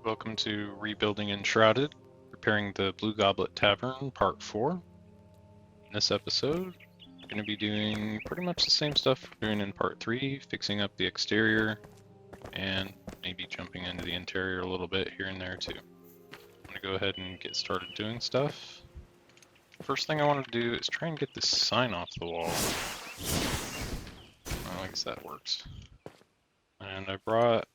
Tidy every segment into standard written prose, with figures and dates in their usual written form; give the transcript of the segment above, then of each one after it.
Welcome to Rebuilding Enshrouded, preparing the Blue Goblet Tavern, Part 4. In this episode, we're going to be doing pretty much the same stuff we're doing in Part 3, fixing up the exterior, and maybe jumping into the interior a little bit here and there too. I'm going to go ahead and get started doing stuff. First thing I want to do is try and get this sign off the wall. Well, I guess that works. And I brought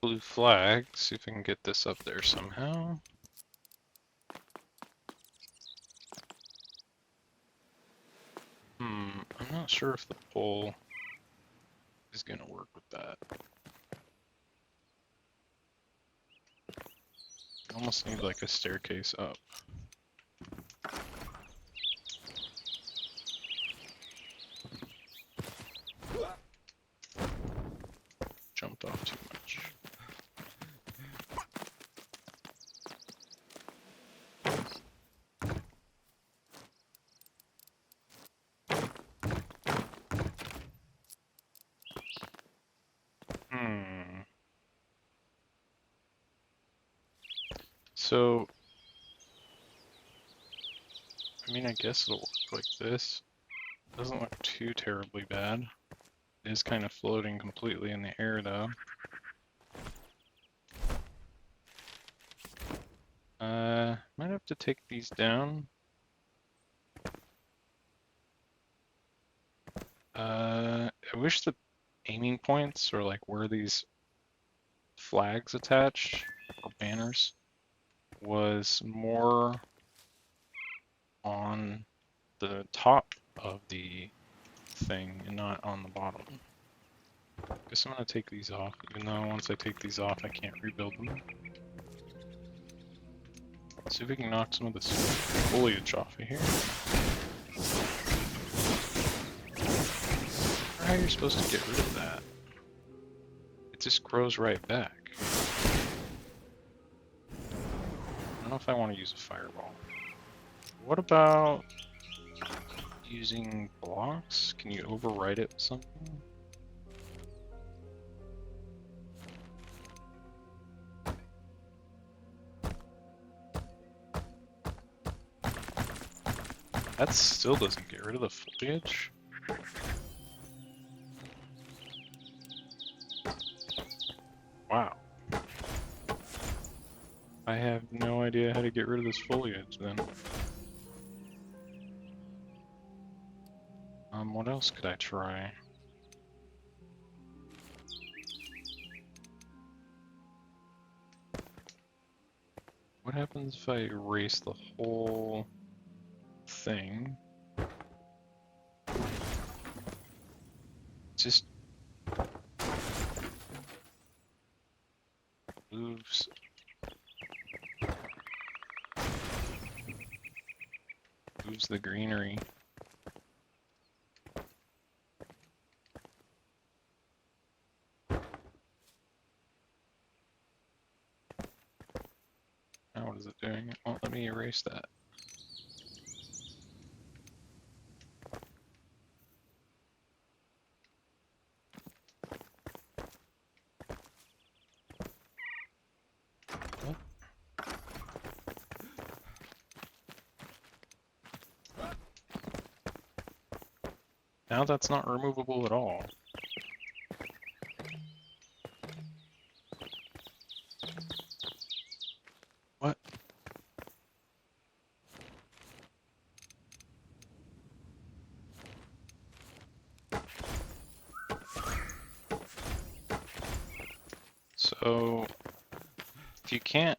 blue flag, see if I can get this up there somehow. I'm not sure if the pole is gonna work with that. I almost need like a staircase up. Jumped off too much. So, I mean, I guess it'll work like this. Doesn't look too terribly bad. It is kind of floating completely in the air though. Might have to take these down. I wish the aiming points or like where these flags attached or banners was more on the top of the thing and not on the bottom. Guess I'm gonna take these off, even though once I take these off I can't rebuild them. Let's see if we can knock some of this foliage off of here. I wonder how you're supposed to get rid of that. It just grows right back. I don't know if I want to use a fireball. What about using blocks? Can you overwrite it with something? That still doesn't get rid of the foliage. Wow. I have no idea how to get rid of this foliage then. What else could I try? What happens if I erase the whole thing? Just moves. Moves the greenery. Now what is it doing? It won't let me erase that. Now that's not removable at all. What? So, if you can't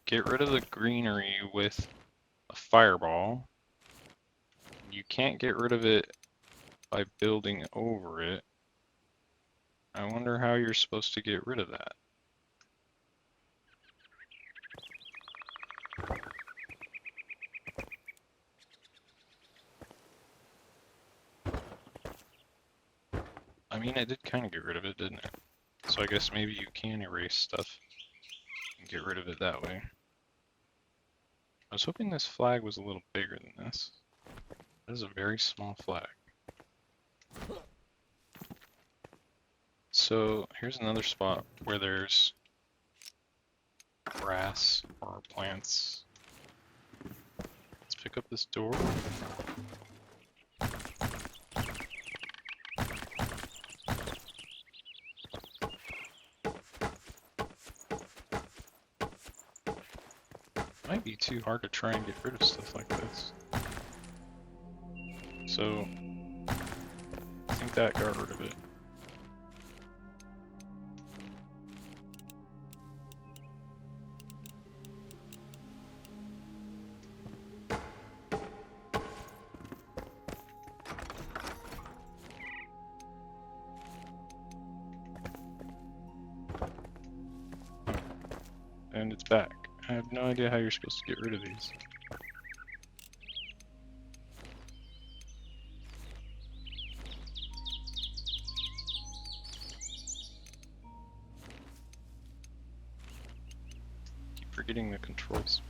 get rid of the greenery with a fireball, you can't get rid of it by building over it. I wonder how you're supposed to get rid of that. I mean, I did kind of get rid of it, didn't it? So I guess maybe you can erase stuff and get rid of it that way. I was hoping this flag was a little bigger than this. That is a very small flag. So here's another spot where there's grass or plants. Let's pick up this door. Might be too hard to try and get rid of stuff like this. So I think that got rid of it. And it's back. I have no idea how you're supposed to get rid of these. Keep forgetting the controls.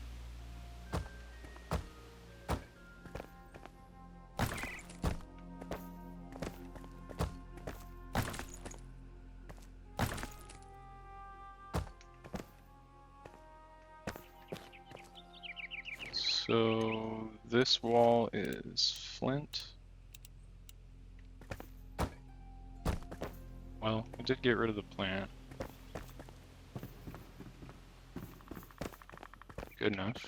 So this wall is flint. Well, we did get rid of the plant. Good enough.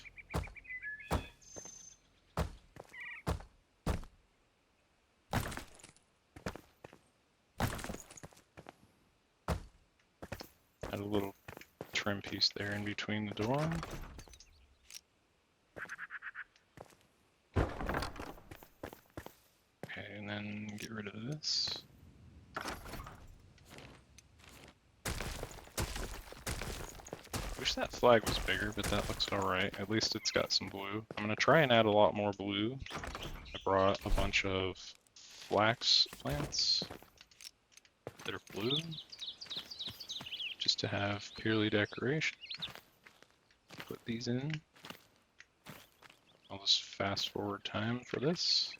Add a little trim piece there in between the door. And then get rid of this. Wish that flag was bigger, but that looks alright. At least it's got some blue. I'm gonna try and add a lot more blue. I brought a bunch of flax plants that are blue, just to have purely decoration. Put these in. I'll just fast forward time for this.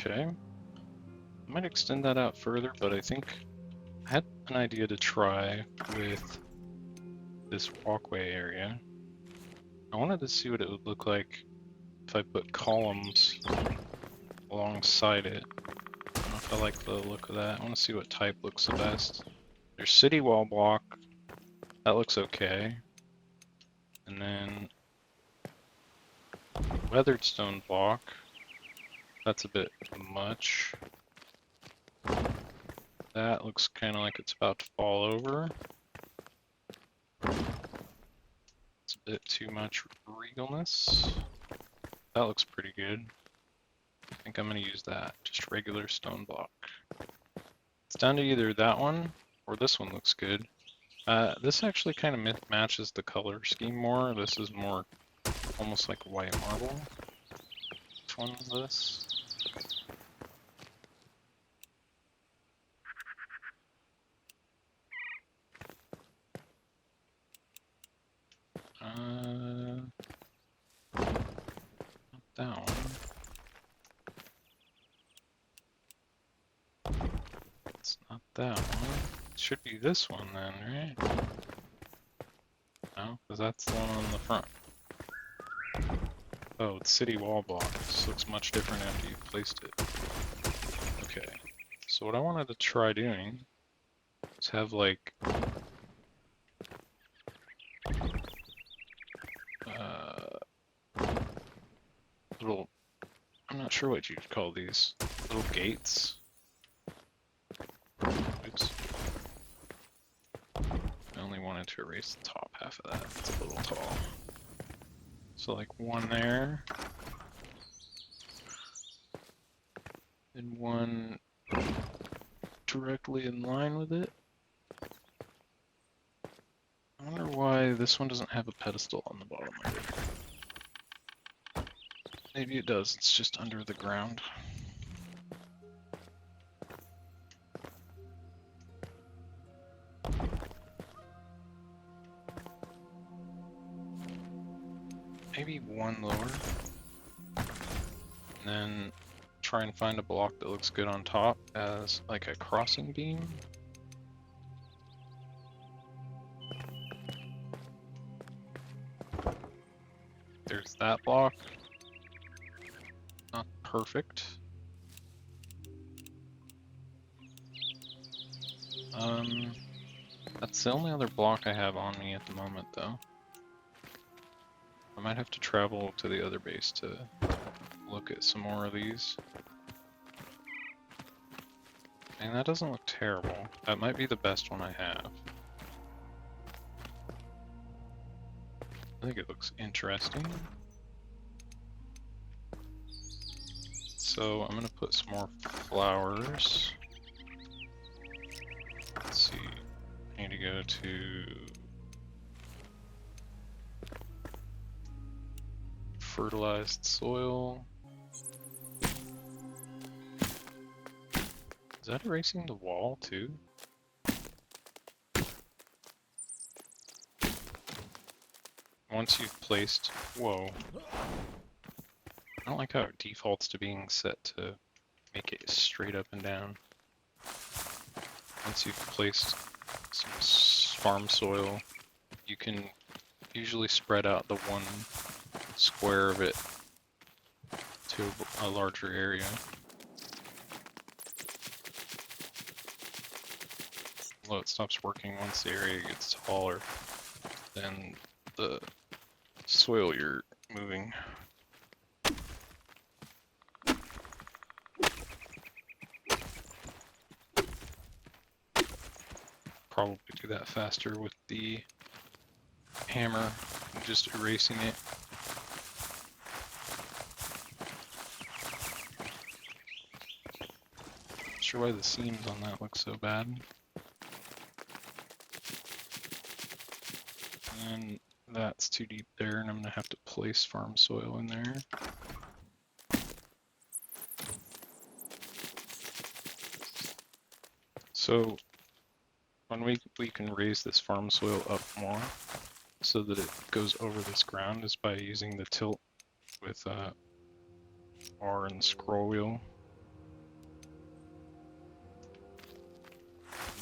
Okay, I might extend that out further, but I think I had an idea to try with this walkway area. I wanted to see what it would look like if I put columns alongside it. I don't know if I like the look of that. I want to see what type looks the best. There's city wall block. That looks okay. And then weathered stone block. That's a bit much. That looks kind of like it's about to fall over. It's a bit too much regalness. That looks pretty good. I think I'm going to use that. Just regular stone block. It's down to either that one or this one looks good. This actually kind of matches the color scheme more. This is more almost like white marble. Which one is this? Not that one. It's not that one. It should be this one then, right? No, because that's the one on the front. Oh, it's city wall block. This looks much different after you placed it. Okay, so what I wanted to try doing is have like little, I'm not sure what you'd call these, little gates. Oops. I only wanted to to raise the top half of that. It's a little tall. So like one there. And one directly in line with it. I wonder why this one doesn't have a pedestal on the bottom of it. Maybe it does, it's just under the ground. Maybe one lower. And then try and find a block that looks good on top as like a crossing beam. There's that block. Not perfect. That's the only other block I have on me at the moment though. I might have to travel to the other base to look at some more of these. And that doesn't look terrible. That might be the best one I have. I think it looks interesting. So I'm gonna put some more flowers. Let's see. I need to go to fertilized soil. Is that erasing the wall too? Once you've placed, whoa. I don't like how it defaults to being set to make it straight up and down. Once you've placed some farm soil, you can usually spread out the one square of it to a larger area. Although it stops working once the area gets taller than the soil you're moving. Probably do that faster with the hammer, just erasing it. Not sure why the seams on that look so bad. And that's too deep there, and I'm gonna have to place farm soil in there. So when we can raise this farm soil up more so that it goes over this ground is by using the tilt with R and the scroll wheel.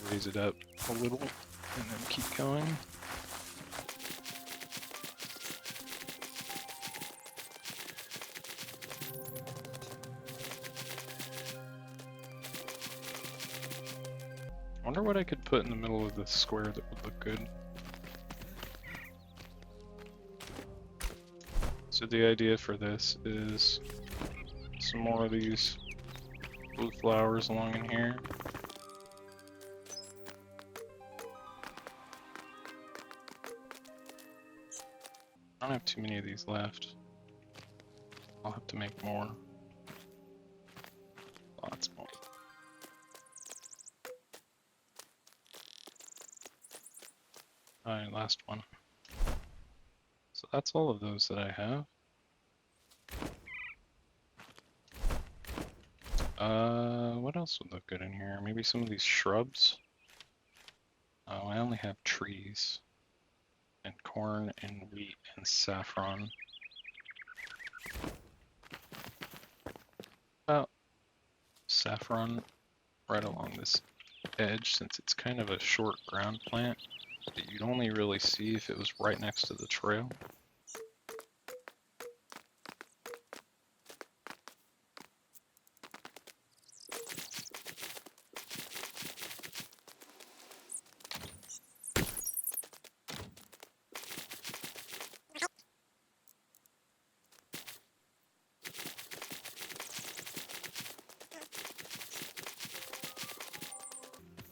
Raise it up a little and then keep going. I wonder what I could put in the middle of the square that would look good. So the idea for this is some more of these blue flowers along in here. I don't have too many of these left. I'll have to make more. Lots more. Alright, last one. So that's all of those that I have. What else would look good in here? Maybe some of these shrubs? Oh, I only have trees. And corn and wheat and saffron. About saffron right along this edge, since it's kind of a short ground plant that you'd only really see if it was right next to the trail.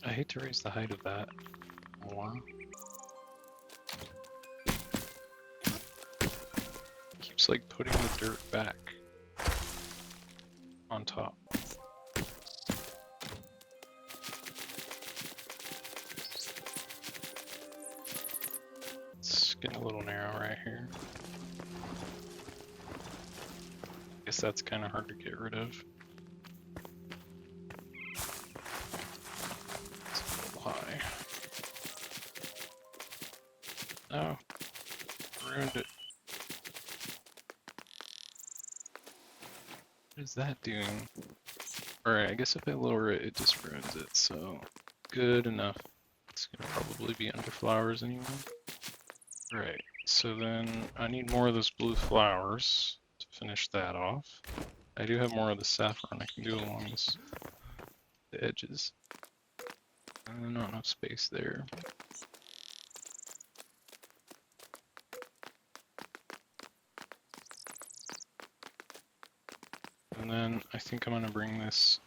I hate to raise the height of that more. keeps like putting the dirt back on top. It's getting a little narrow right here. Guess that's kind of hard to get rid of. It's a little high. Oh, ruined it. What is that doing? Alright, I guess if I lower it, it just ruins it, so good enough. It's gonna probably be under flowers anyway. Right, so then I need more of those blue flowers to finish that off. I do have more of the saffron I can do along the edges. Not enough space there. And then I think I'm gonna bring this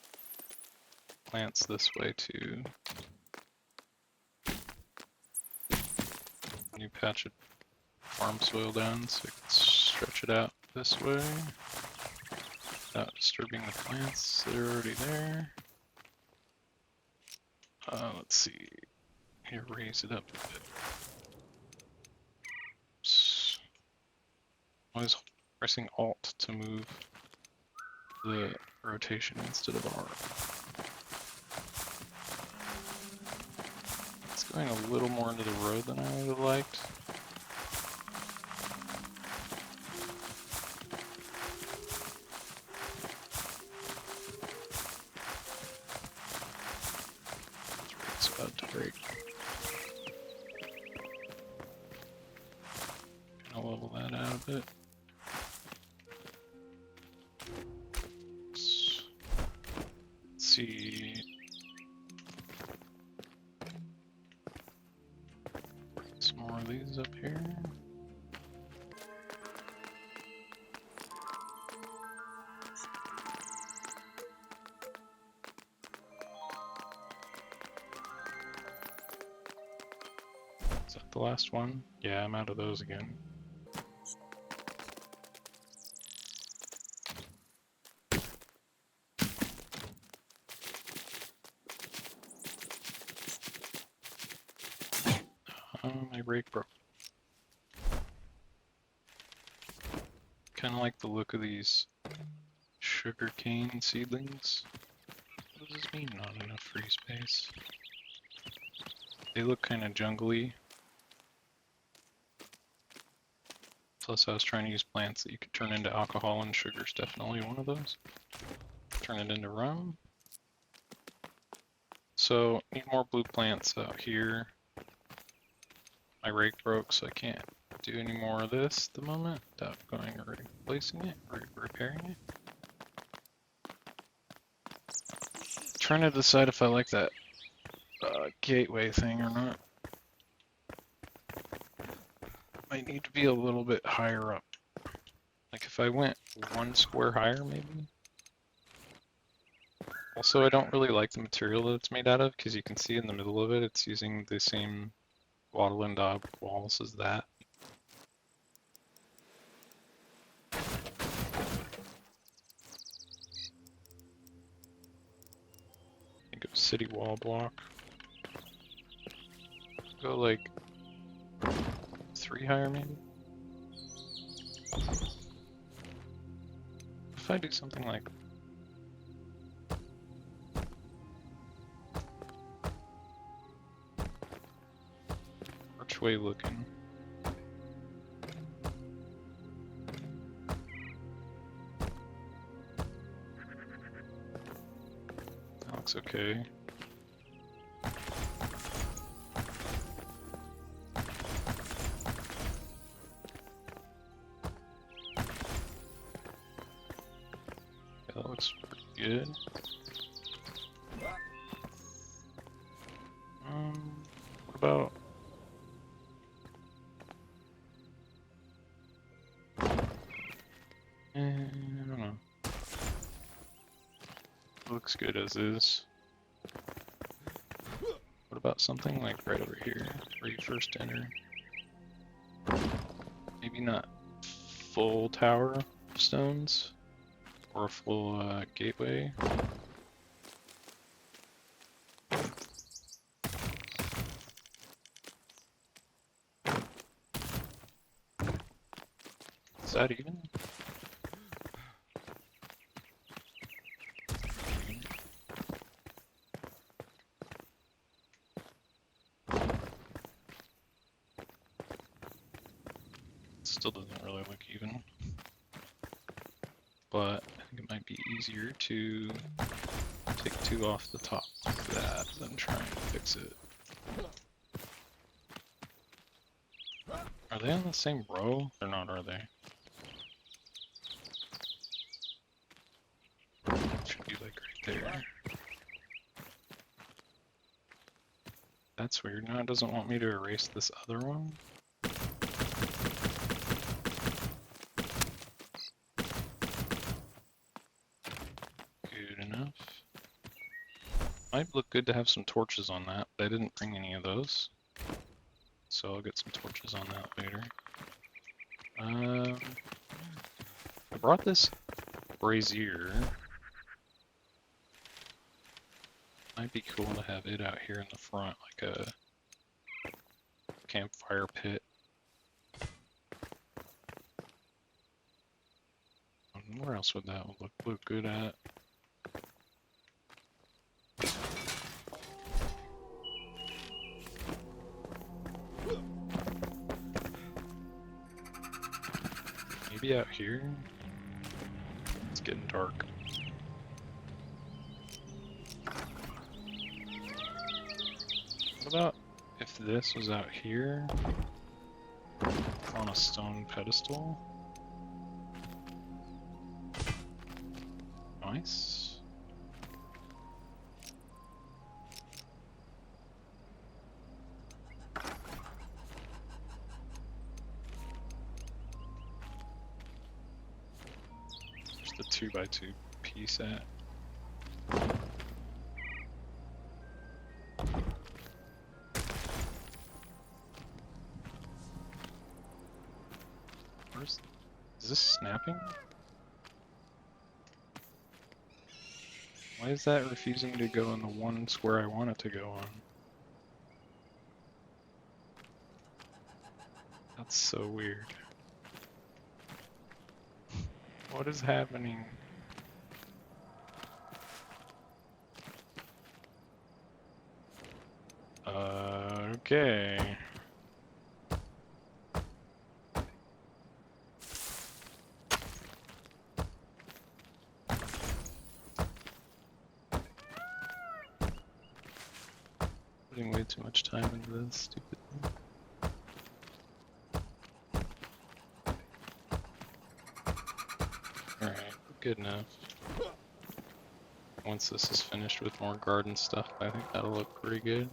plants this way too. New patch of farm soil down so I can stretch it out this way without disturbing the plants that are already there. Let's see. Here, raise it up a bit. Oops. I was pressing Alt to move the rotation instead of R. It's going a little more into the road than I would have liked. It's about to break. Gonna level that out a bit. Let's see. Some more of these up here. Is that the last one? Yeah, I'm out of those again. My rake broke. Kind of like the look of these sugarcane seedlings. What does this mean, not enough free space? They look kind of jungly. Plus I was trying to use plants that you could turn into alcohol, and sugar's definitely one of those. Turn it into rum. So, need more blue plants out here. My rake broke, so I can't do any more of this at the moment without going or replacing it or repairing it. Trying to decide if I like that gateway thing or not. Might need to be a little bit higher up. Like if I went 1 square higher, maybe. Also, I don't really like the material that it's made out of, because you can see in the middle of it, it's using the same wattle and daub walls as that. Go city wall block. Go like 3 higher maybe. If I do something like archway looking. That looks okay. That looks pretty good. What about I don't know. Looks good as is. What about something like right over here, where you first enter? Maybe not full tower of stones or a full gateway. Is that even? Still doesn't really look even. But I think it might be easier to take 2 off the top like that than try and fix it. Are they on the same row? They're not, are they? Should be like right there. That's weird. Now it doesn't want me to erase this other one. Good enough. Might look good to have some torches on that, but I didn't bring any of those. So I'll get some torches on that later. I brought this brazier. Might be cool to have it out here in the front, like a campfire pit. Where else would that look good at? Maybe out here? It's getting dark. What about if this was out here on a stone pedestal? Nice. There's the 2x2 piece at. Is this snapping? Why is that refusing to go in the one square I want it to go on? That's so weird. What is happening? Okay. Putting way too much time into this stupid thing. Alright, good enough. Once this is finished with more garden stuff, I think that'll look pretty good.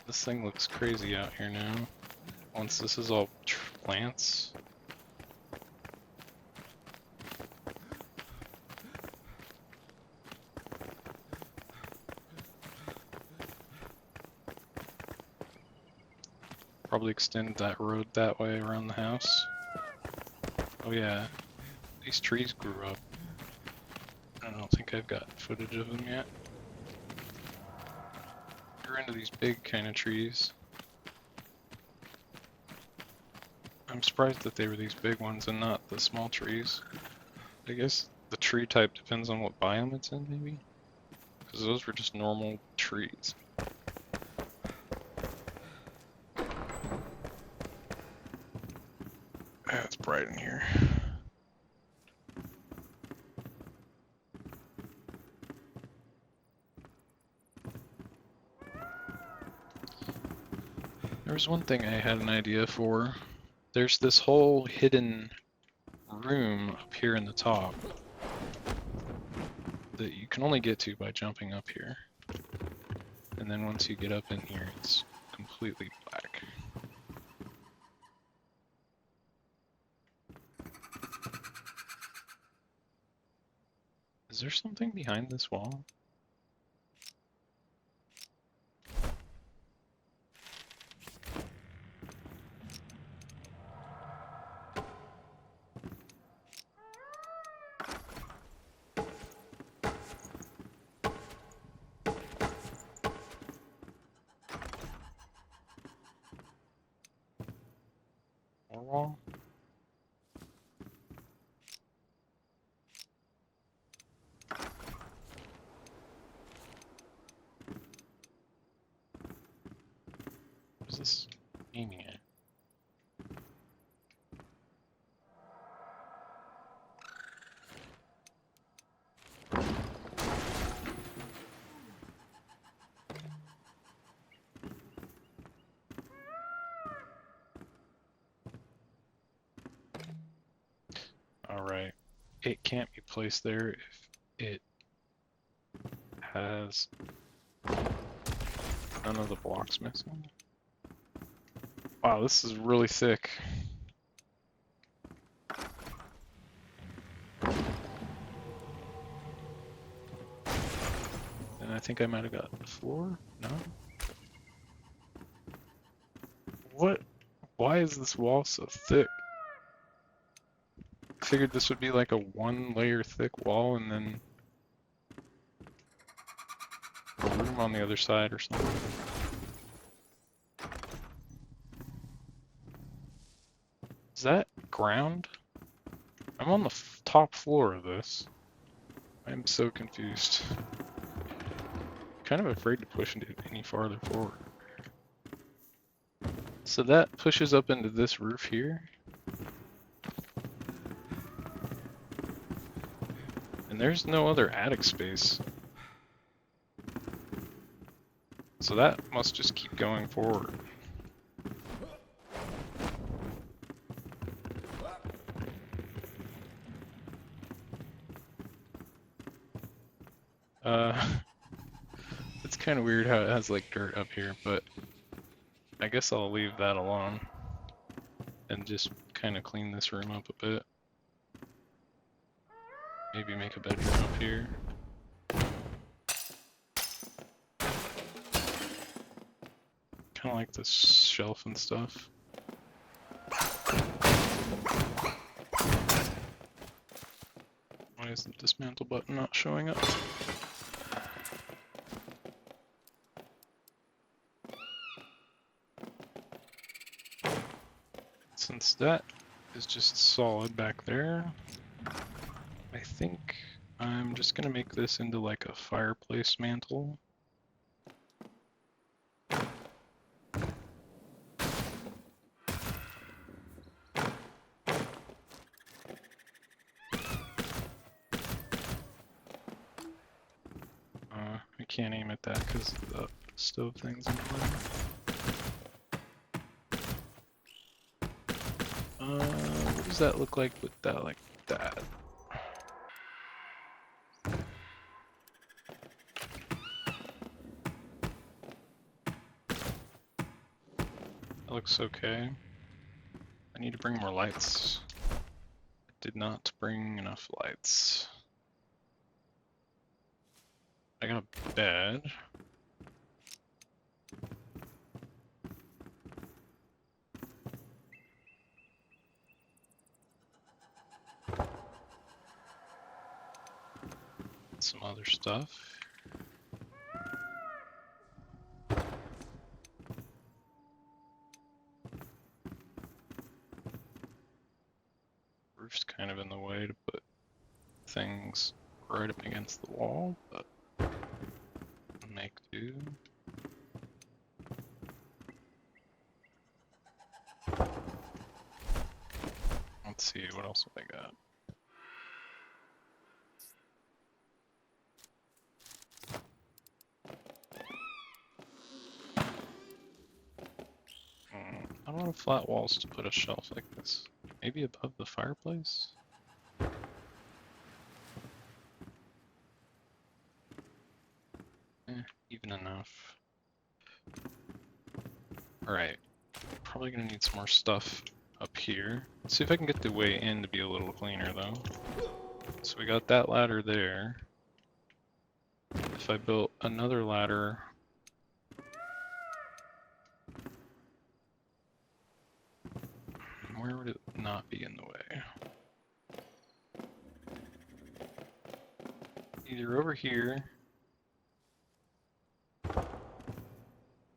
This thing looks crazy out here now. Once this is all plants. Probably extend that road that way around the house. Oh yeah, these trees grew up. I don't think I've got footage of them yet. You're into these big kind of trees. I'm surprised that they were these big ones and not the small trees. I guess the tree type depends on what biome it's in, maybe? Because those were just normal trees. Ah, it's bright in here. There was one thing I had an idea for. There's this whole hidden room up here in the top that you can only get to by jumping up here. And then once you get up in here, it's completely black. Is there something behind this wall? more wall. What is this aiming at? Alright, it can't be placed there if it has none of the blocks missing. Wow, this is really thick. And I think I might have got the floor? No? What? Why is this wall so thick? I figured this would be like a 1-layer thick wall and then a room on the other side or something. Is that ground? I'm on the top floor of this. I'm so confused. Kind of afraid to push it any farther forward. So that pushes up into this roof here. And there's no other attic space. So that must just keep going forward. It's kind of weird how it has like dirt up here, but I guess I'll leave that alone and just kind of clean this room up a bit. Maybe make a bedroom up here. Kind of like this shelf and stuff. Why is the dismantle button not showing up? Since that is just solid back there, I think I'm just gonna make this into like a fireplace mantle. I can't aim at that because the stove thing's in the way. What does that look like with that like that? That looks okay. I need to bring more lights. I did not bring enough lights. I got a bed. Some other stuff. Roof's kind of in the way to put things right up against the wall, but make do. Let's see, what else have I got? I don't have flat walls to put a shelf like this. Maybe above the fireplace? Even enough. Alright. Probably gonna need some more stuff up here. Let's see if I can get the way in to be a little cleaner though. So we got that ladder there. If I built another ladder, where would it not be in the way? Either over here,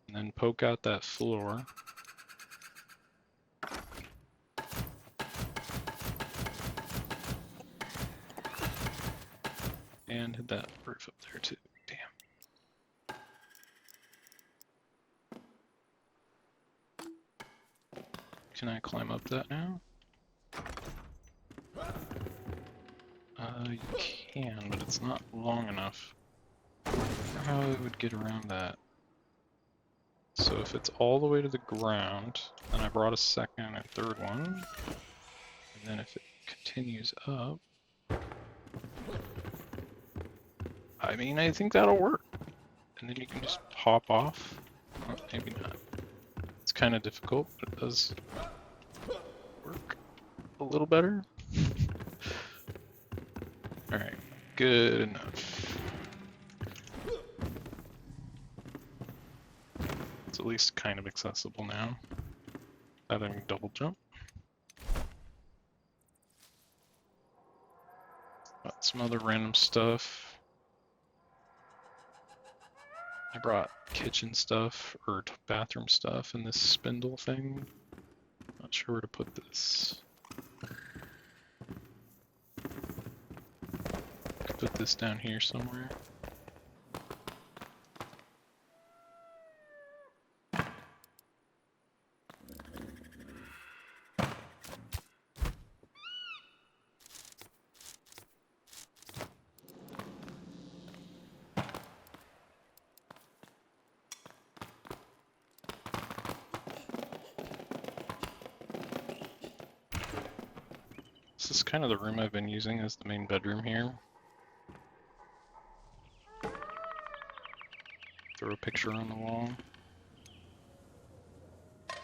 and then poke out that floor. And hit that roof up there too. Damn. Can I climb up that now? You can, but it's not long enough. I wonder how I would get around that. So if it's all the way to the ground, then I brought a second and third one. And then if it continues up, I mean, I think that'll work. And then you can just hop off. Well, maybe not. It's kind of difficult, but it does work a little better. Alright, good enough. It's at least kind of accessible now. Without any double jump. Got some other random stuff. I brought kitchen stuff, or bathroom stuff, and this spindle thing. Not sure where to put this. Could put this down here somewhere. This is kind of the room I've been using as the main bedroom here. Throw a picture on the wall. I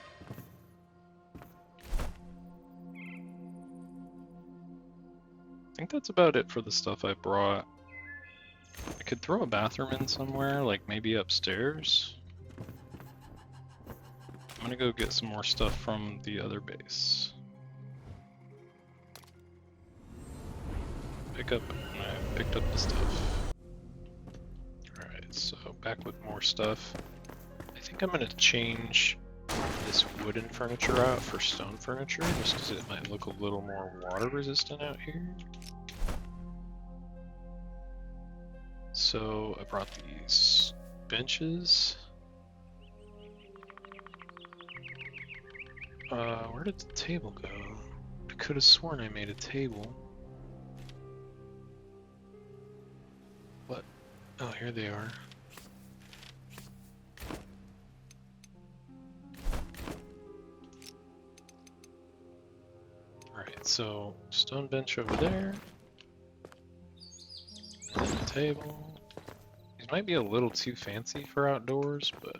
think that's about it for the stuff I brought. I could throw a bathroom in somewhere, like maybe upstairs. I'm gonna go get some more stuff from the other base. Picked up the stuff. Alright, so back with more stuff. I think I'm gonna change this wooden furniture out for stone furniture, just because it might look a little more water resistant out here. So I brought these benches. Where did the table go? I could have sworn I made a table. What? Oh, here they are. Alright, so stone bench over there. And then a table. These might be a little too fancy for outdoors, but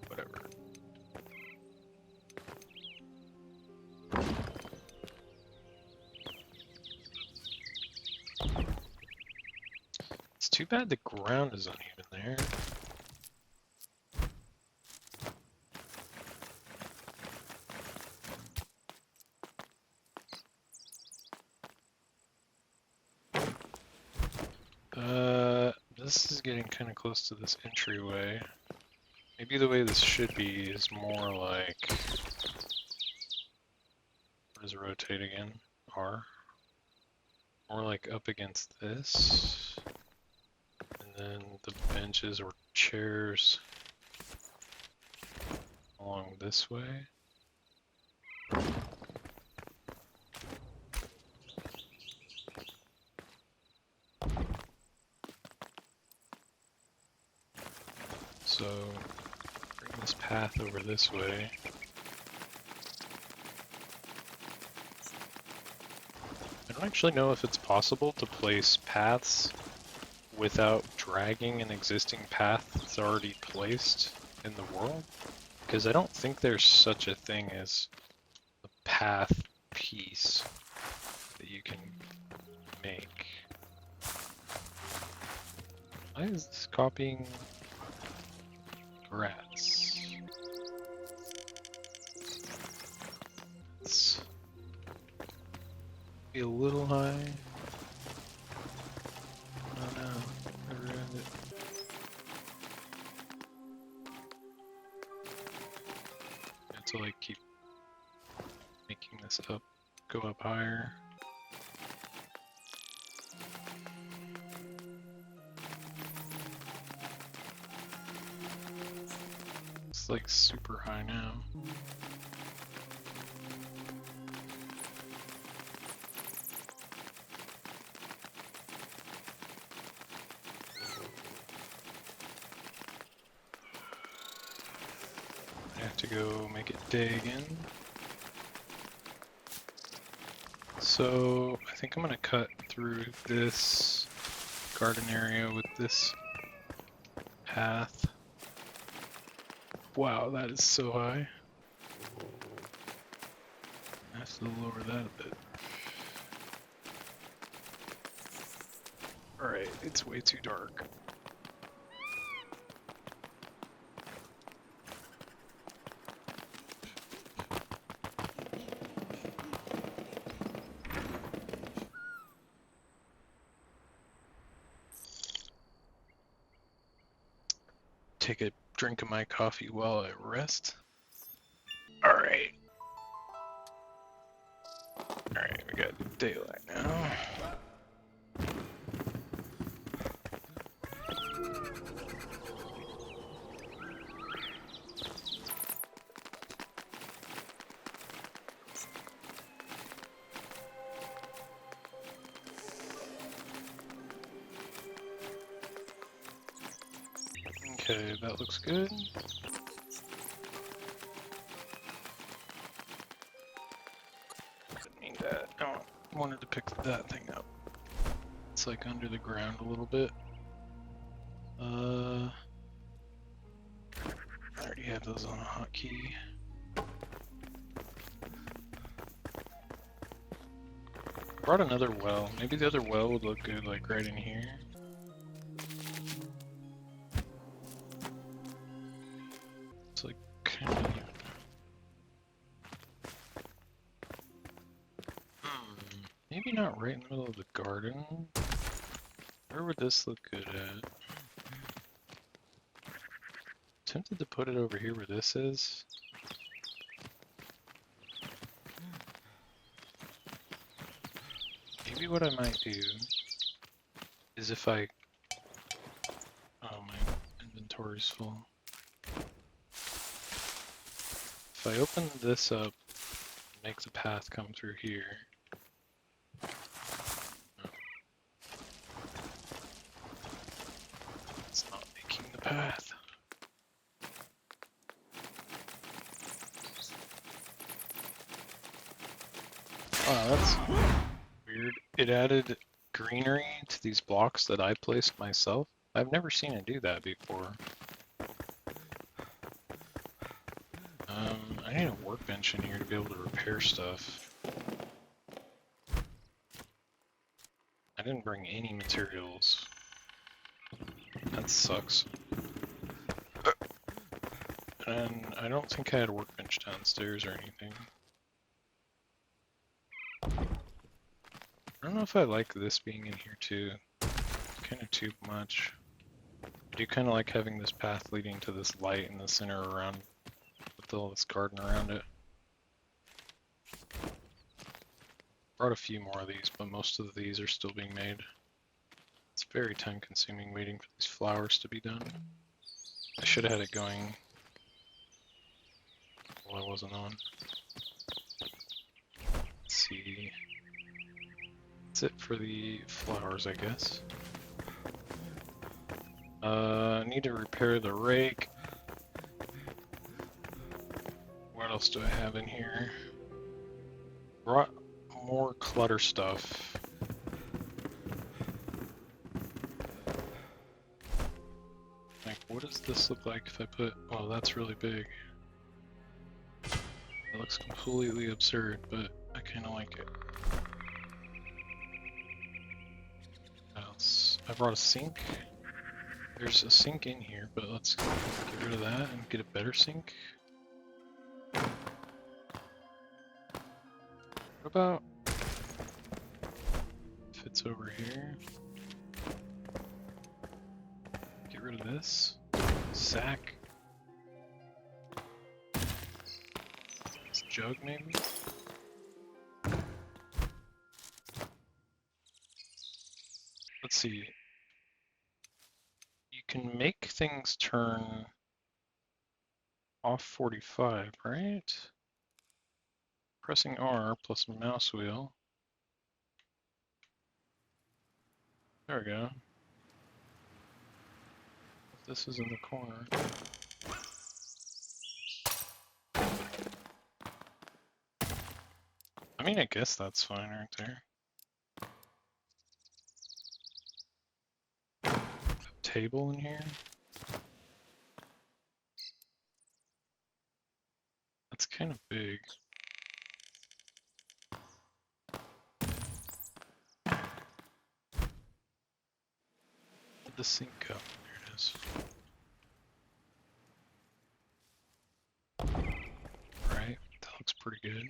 whatever. It's too bad the ground is uneven there. This is getting kind of close to this entryway. Maybe the way this should be is more like... Where does it rotate again? R? More like up against this. And then the benches or chairs along this way. So, bring this path over this way. I don't actually know if it's possible to place paths without dragging an existing path that's already placed in the world, because I don't think there's such a thing as a path piece that you can make. Why is this copying grass? Let's be a little high. Oh no, I ruined it. Until I keep making this up, go up higher. It's like super high now. I have to go make it day again. So I think I'm gonna cut through this garden area with this path. Wow, that is so high. I have to lower that a bit. Alright, it's way too dark. Take a drink of my coffee while I rest. Alright. Alright, we got daylight now. Okay, that looks good. Didn't mean that. I wanted to pick that thing up. It's like under the ground a little bit. I already have those on a hotkey. Brought another well. Maybe the other well would look good like right in here. It's like kind of... Maybe not right in the middle of the garden. Where would this look good at? Tempted to put it over here where this is. Maybe what I might do is if I... Oh, my inventory's full. If I open this up, make the path come through here. No. It's not making the path. Wow, that's weird. It added greenery to these blocks that I placed myself. I've never seen it do that before. I need a workbench in here to be able to repair stuff. I didn't bring any materials. That sucks. And I don't think I had a workbench downstairs or anything. I don't know if I like this being in here too. Kind of too much. I do kind of like having this path leading to this light in the center around with all this garden around it. Brought a few more of these, but most of these are still being made. It's very time consuming waiting for these flowers to be done. I should have had it going while I wasn't on. Let's see. That's it for the flowers, I guess. I need to repair the rake. What else do I have in here? Brought more clutter stuff. Like, what does this look like if I put... Oh, that's really big. It looks completely absurd, but I kind of like it. What else? I brought a sink. There's a sink in here, but let's get rid of that and get a better sink. What about if it's over here? Get rid of this. Sack. This jug, maybe? Let's see. You can make things turn Off 45, right? Pressing R plus mouse wheel. There we go. This is in the corner. I mean, I guess that's fine right there. Table in here. That's kind of big. Where'd the sink go? There it is. Right, that looks pretty good.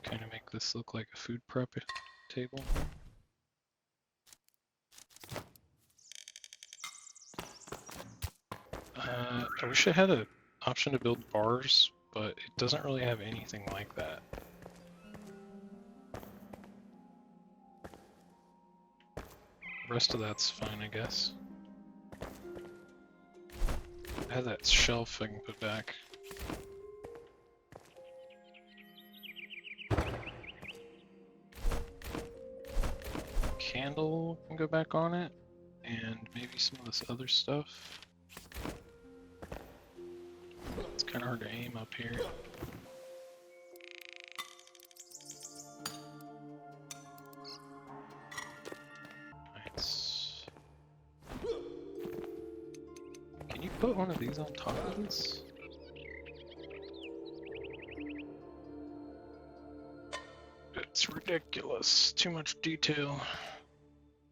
Kind of make this look like a food prep table. I wish it had an option to build bars, but it doesn't really have anything like that. The rest of that's fine, I guess. I have that shelf I can put back. Candle can go back on it, and maybe some of this other stuff. It's kind of hard to aim up here. Nice. Can you put one of these on top of this? It's ridiculous. Too much detail.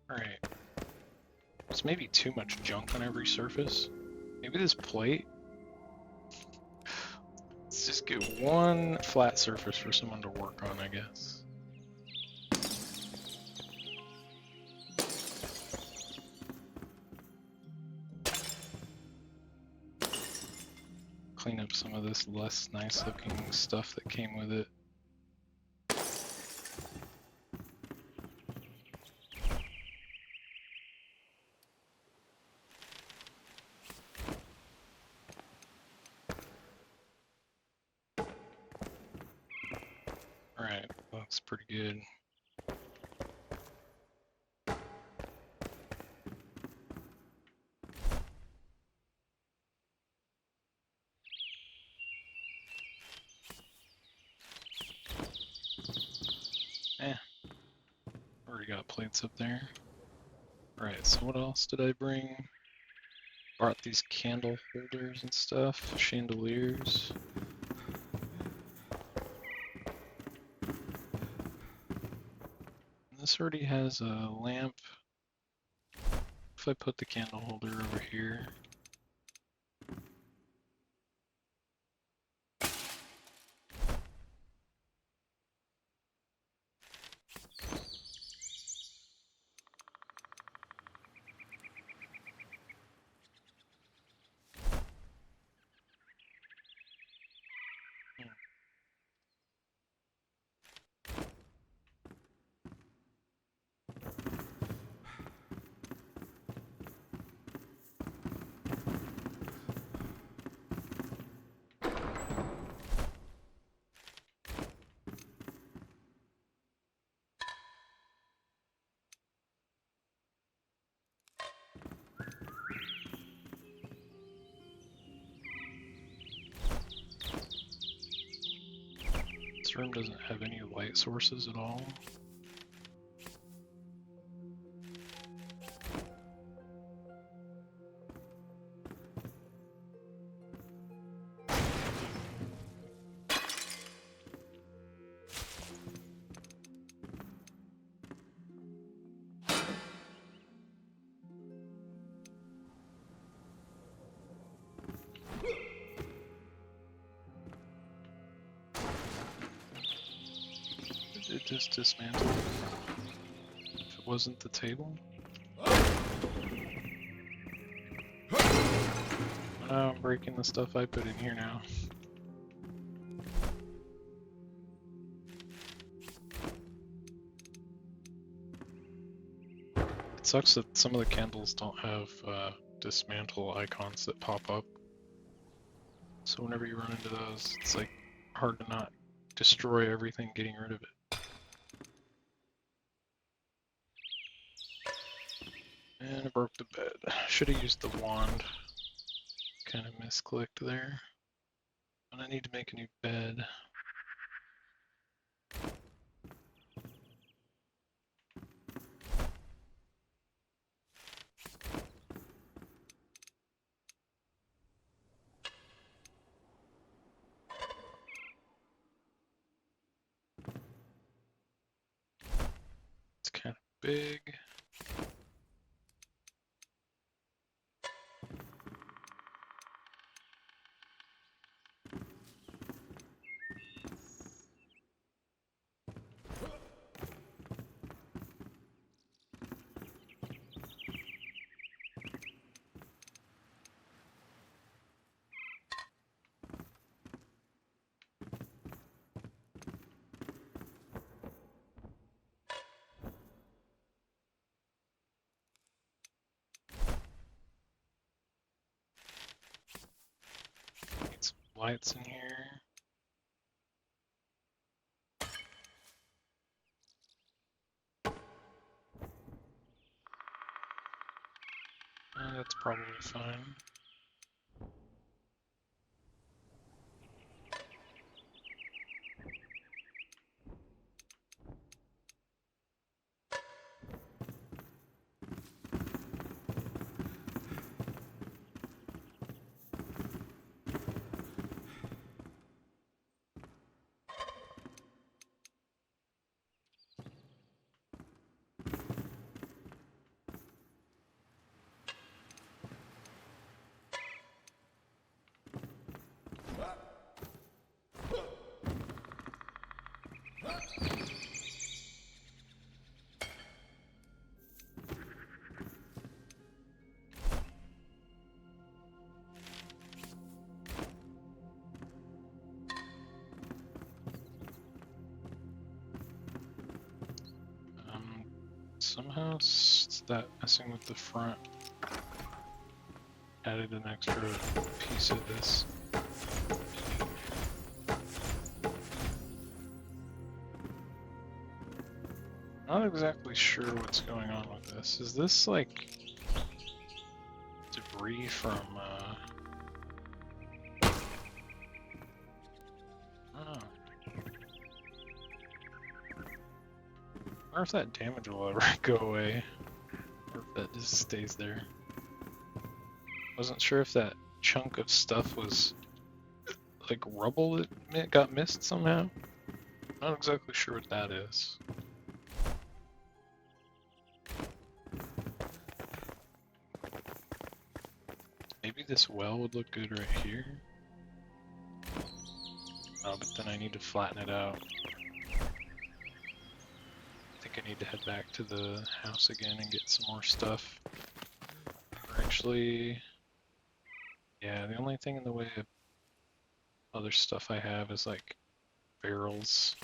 Alright. There's maybe too much junk on every surface. Maybe this plate. Let's just get one flat surface for someone to work on, I guess. Clean up some of this less nice looking stuff that came with it. Alright, looks pretty good. Already got plates up there. Alright, so what else did I bring? Brought these candle holders and stuff, chandeliers. This already has a lamp. If I put the candle holder over here. This room doesn't have any light sources at all. It just dismantled. If it wasn't the table. Oh, I'm breaking the stuff I put in here now. It sucks that some of the candles don't have dismantle icons that pop up. So whenever you run into those, it's like hard to not destroy everything getting rid of it. And I broke the bed. Should have used the wand. Kind of misclicked there. But I need to make a new bed. It's kind of big. Need some lights in here. That's probably fine. Somehow that messing with the front added an extra piece of this. Not exactly sure what's going on with this. Is this like debris from oh. I wonder if that damage will ever go away, or if that just stays there. Wasn't sure if that chunk of stuff was like rubble that got missed somehow. Not exactly sure what that is. Maybe this well would look good right here. Oh, but then I need to flatten it out. I think I need to head back to the house again and get some more stuff. Or actually, yeah, the only thing in the way of other stuff I have is like barrels.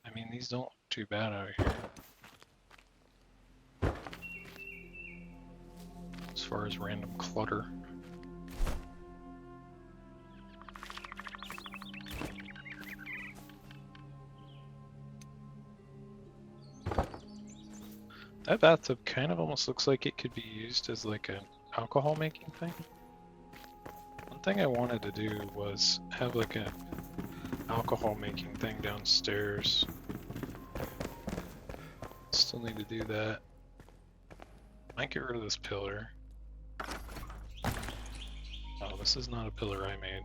I mean, these don't look too bad out here. As far as random clutter. That bathtub kind of almost looks like it could be used as like an alcohol making thing. One thing I wanted to do was have like a alcohol making thing downstairs. Still need to do that. Might get rid of this pillar. Oh, this is not a pillar I made.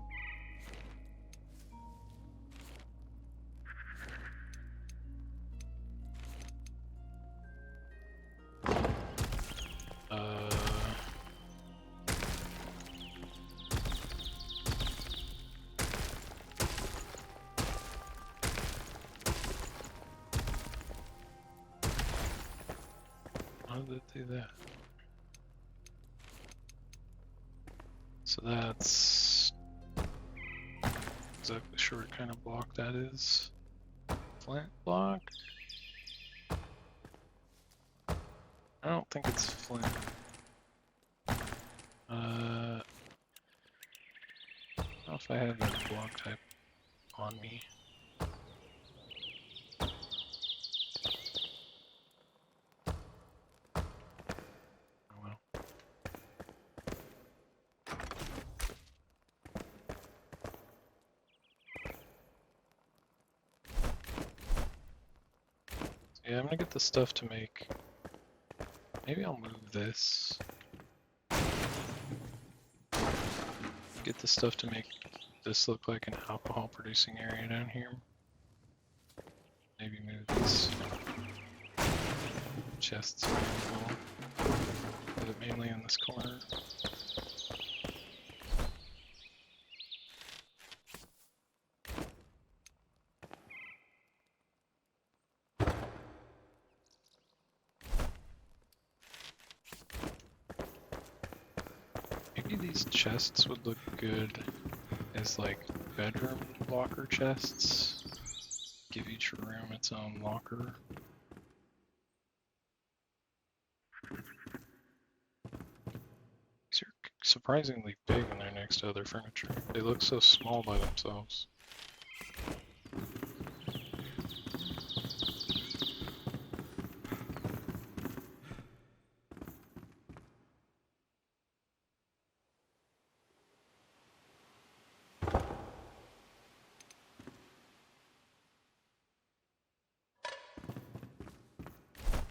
How did it do that? So that's exactly sure what kind of block that is. flint block? I don't think it's flint. I don't know if I have that block type on me. Oh well. So yeah, I'm gonna get the stuff to make. Maybe I'll move this. Get the stuff to make this look like an alcohol producing area down here. Maybe move these chests around. Put it mainly in this corner. Maybe these chests would look good as like bedroom locker chests. Give each room its own locker. These are surprisingly big when they're next to other furniture. They look so small by themselves.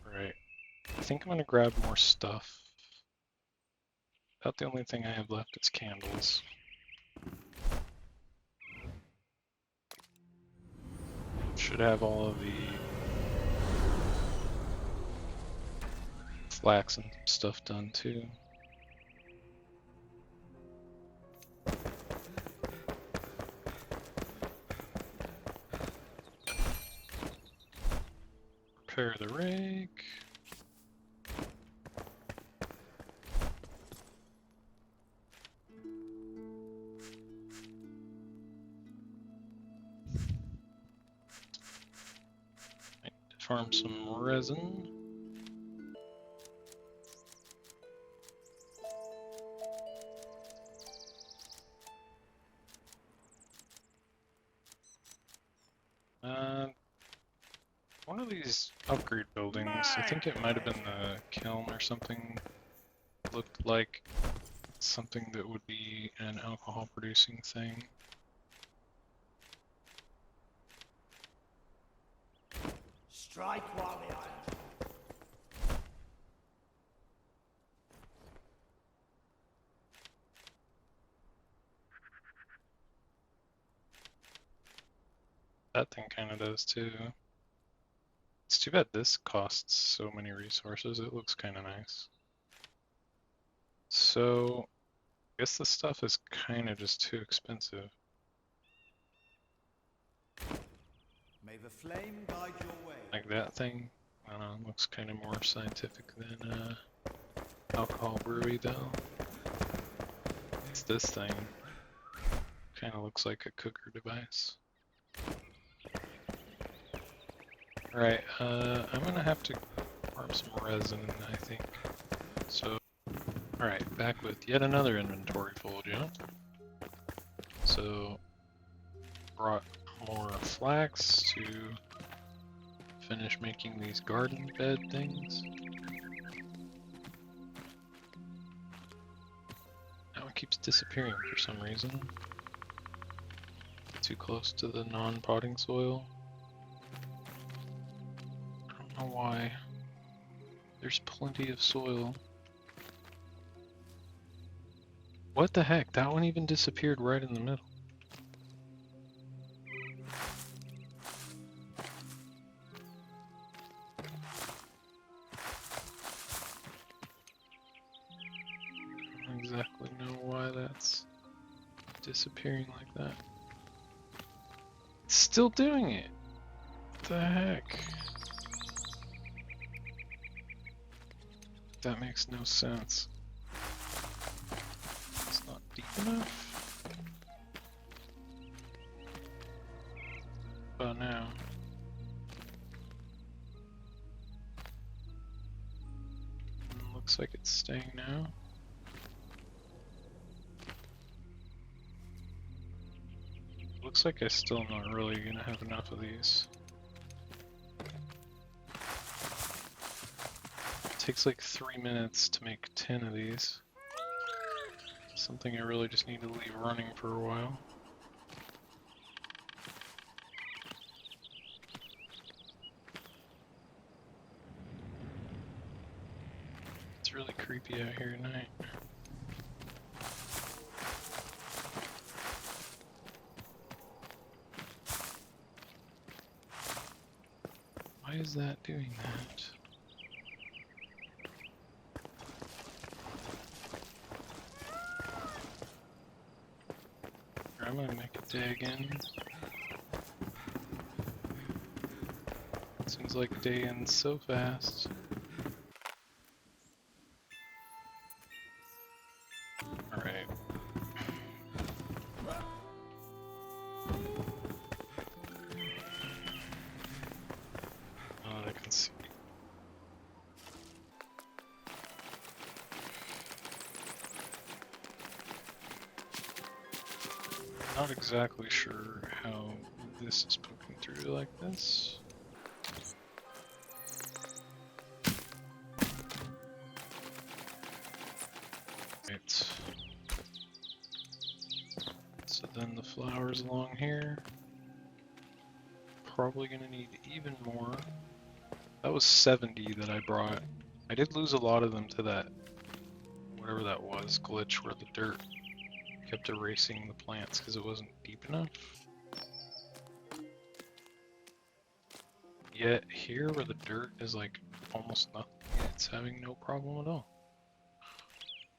Right. I think I'm gonna grab more stuff. About the only thing I have left is candles. Should have all of the flax and stuff done too. Repair the rake. Farm some resin. One of these upgrade buildings, I think it might have been the kiln or something, looked like something that would be an alcohol producing thing. Strike while the iron's hot. That thing kind of does too. It's too bad this costs so many resources. It looks kind of nice. So, I guess this stuff is kind of just too expensive. May the flame guide your way. Like that thing, I don't know, looks kind of more scientific than alcohol brewery though. It's this thing. Kind of looks like a cooker device. Alright, I'm gonna have to farm some resin, I think. So, alright, back with yet another inventory full jump. So, brought more flax to finish making these garden bed things. Now it keeps disappearing for some reason. Too close to the non-potting soil. I don't know why. There's plenty of soil. What the heck? That one even disappeared right in the middle. I don't exactly know why that's disappearing like that. It's still doing it. What the heck? That makes no sense. It's not deep enough. Oh, now. Looks like it's staying now. Looks like I still am not really gonna have enough of these. It takes like 3 minutes to make 10 of these. Something I really just need to leave running for a while. It's really creepy out here at night. Why is that doing that? I'm gonna make a day again. Seems like day ends so fast. Alright. Oh, I can see. Not exactly sure how this is poking through like this. Right. So then the flowers along here. Probably gonna need even more. That was 70 that I brought. I did lose a lot of them to that, whatever that was, glitch where the dirt kept erasing the plants because it wasn't deep enough. Yet here where the dirt is like almost nothing, it's having no problem at all.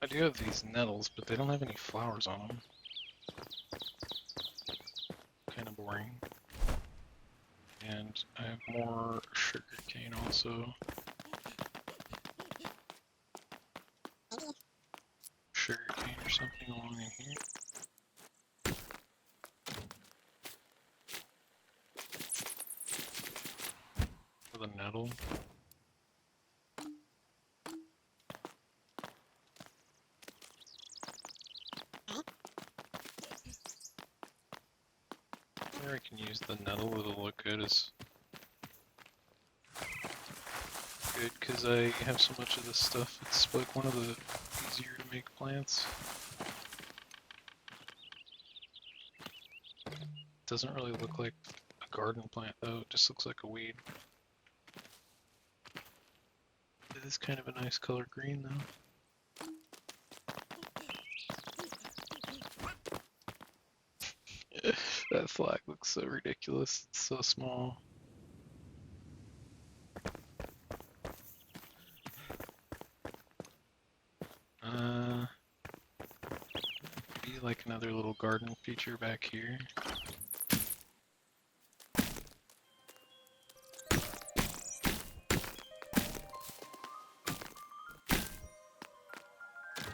I do have these nettles, but they don't have any flowers on them. Kind of boring. And I have more sugar cane also. Sugar cane or something along in here. For the nettle. Where I can use the nettle, it'll look good as good because I have so much of this stuff. It's like one of the easier to make plants. Doesn't really look like a garden plant though, it just looks like a weed. It is kind of a nice color green though. That flag looks so ridiculous, it's so small. Be like another little garden feature back here.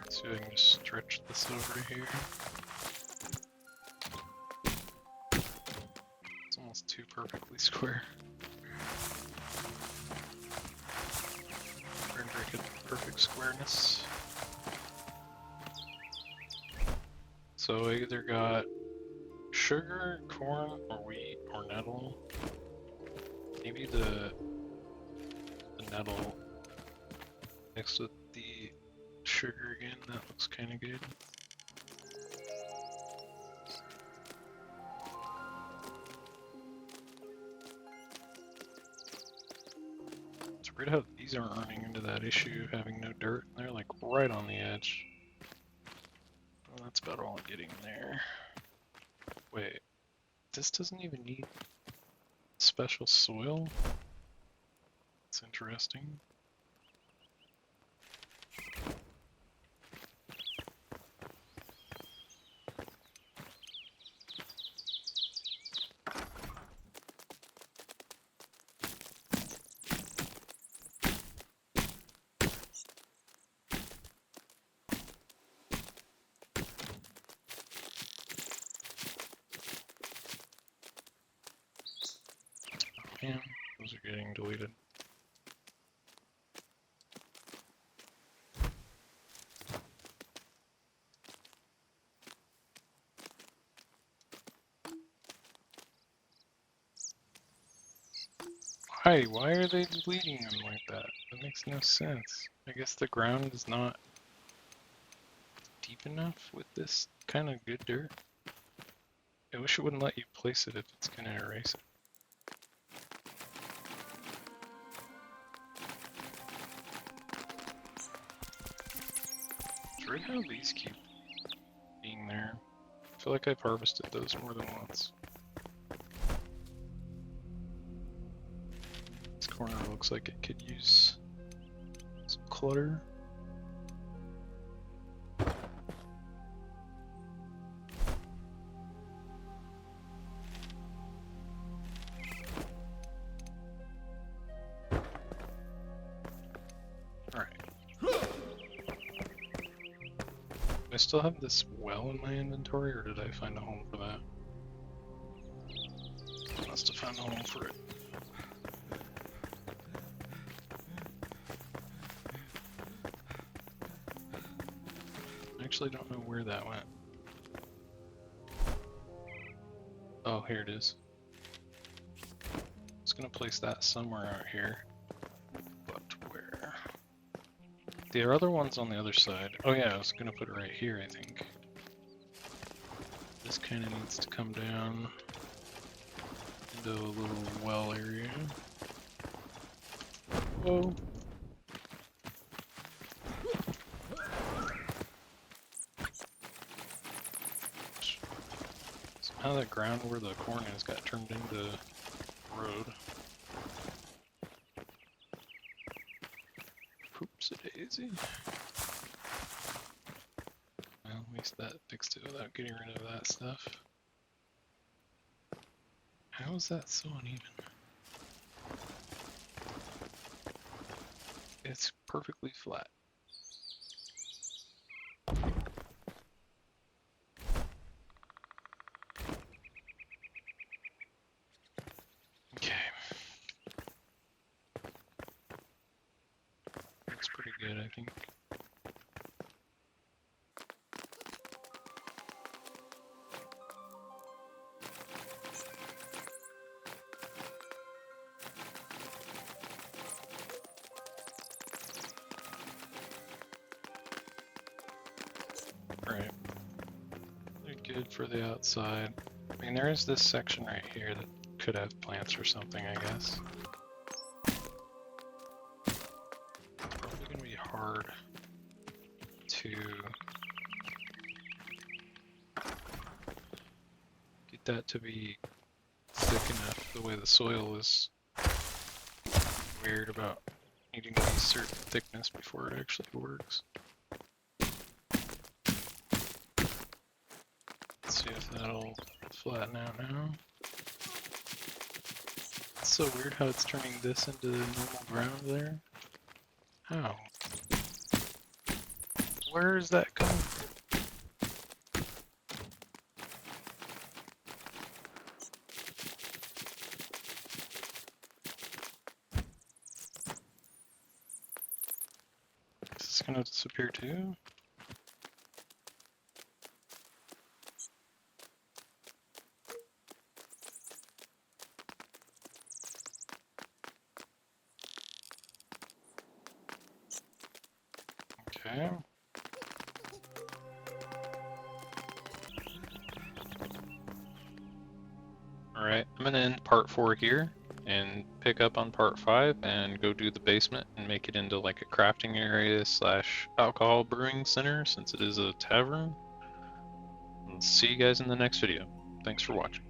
So I can just stretch this over here. It's almost too perfectly square. Trying to break it perfect squareness. So I either got sugar, corn, or wheat, or nettle. Maybe the nettle mixed with the sugar again, that looks kind of good. It's weird how these aren't running into that issue of having no dirt. They're like right on the edge. Well, that's about all I'm getting there. Wait, this doesn't even need special soil? That's interesting. Man, those are getting deleted. Why? Why are they deleting them like that? That makes no sense. I guess the ground is not deep enough with this kind of good dirt. I wish it wouldn't let you place it if it's gonna erase it. It's weird how these keep being there. I feel like I've harvested those more than once. This corner looks like it could use some clutter. I still have this well in my inventory, or did I find a home for that? Must have found a home for it. I actually don't know where that went. Oh, here it is. I was gonna place that somewhere out here. But where? The other one's on the other side. Oh yeah, I was gonna put it right here, I think. This kinda needs to come down into a little well area. Whoa. Somehow that ground where the corn is got turned into road. Oops-a-daisy. Well, at least that fixed it without getting rid of that stuff. How is that so uneven? It's perfectly flat. Okay. Looks pretty good, I think. Right. They're good for the outside. I mean, there is this section right here that could have plants or something, I guess. It's probably gonna be hard to get that to be thick enough. The way the soil is weird about needing to be a certain thickness before it actually works. Let's see if that'll flatten out now. It's so weird how it's turning this into normal ground there. How? Where is that coming from? Is this gonna disappear too? Okay. Alright, I'm gonna end part 4 here and pick up on part 5 and go do the basement and make it into like a crafting area slash alcohol brewing center since it is a tavern. And see you guys in the next video. Thanks for watching.